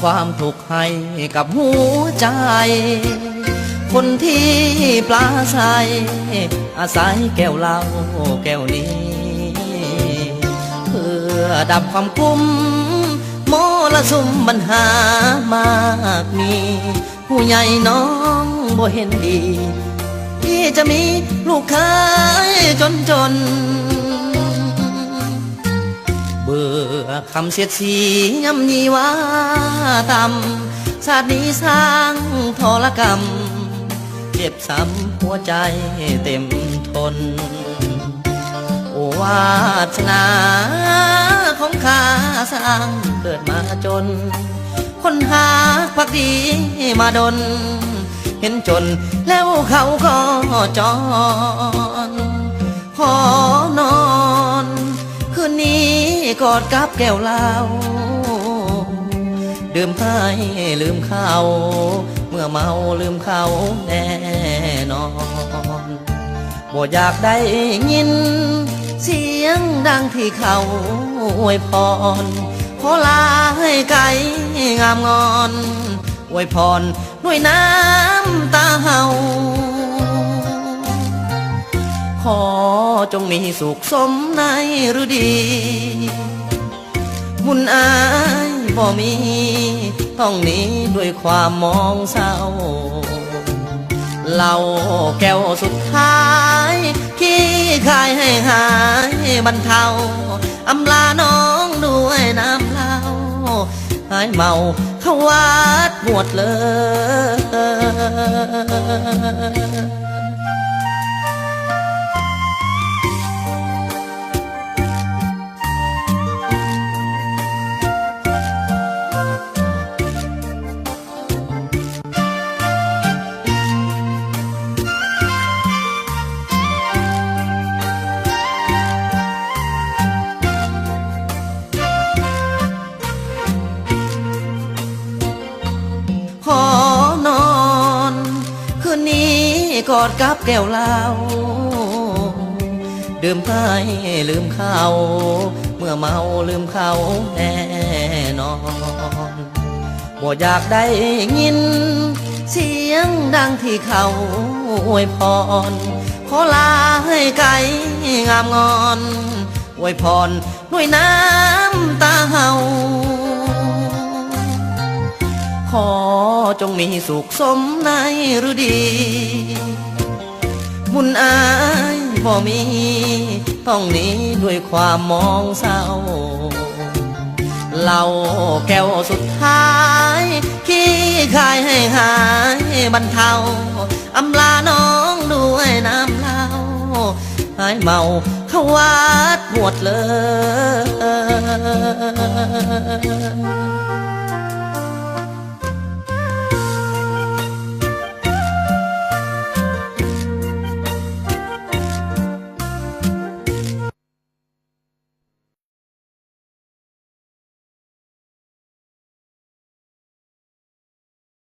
ความทุกข์ให้กับหัวใจคนที่ปลาใสอาศัยแก้วเหล้าแก้วนี้เพื่อดับความกุ้มมรสุมปัญหามากมีผู้ใหญ่น้องบ่เห็นดีที่จะมีลูกเคยจนเบื่อคำเสียดสีย่ำยีว่าต่ำชาตินี้สร้างทรกรรมเจ็บซ้ำหัวใจเต็มทนโอวาสนาของข้าสร้างเกิดมาจนคนหาพักดีมาดนเห็นจนแล้วเขาก็จรขอนอนคืนนี้กอดกับแก้วเหล้าดื่มให้ลืมเขาเมื่อเมาลืมเขาแน่นอนบ่อยากได้ยินเสียงดังที่เขาอวยพรขอลาให้ไกลงามงอนอวยพรด้วยน้ำตาเฮาขอจงมีสุขสมในฤดีบุญอายบ่มีต้องหนีด้วยความมองเศร้าเหล้าแก้วสุดท้ายขี้คายให้หายบรรเทาอำลาน้องด้วยน้ำเหล้าหายเมาเข้าวัดบวชเลยขอนอนคืนนี้กอดกับแก้วเหล้าดื่มให้ลืมเขาเมื่อเมาลืมเขาแน่นอนบ่อยากได้ยินเสียงดังที่เขาอวยพรขอลาให้ไกลงามงอนอวยพรด้วยน้ำตาเฮาขอจงมีสุขสมในฤดีบุญอายบ่มีต้องหนีด้วยความมองเศร้าเหล้าแก้วสุดท้ายขี้คายให้หายบรรเทาอำลาน้องด้วยน้ำเหล้าหายเมาเข้าวัดบวชเลย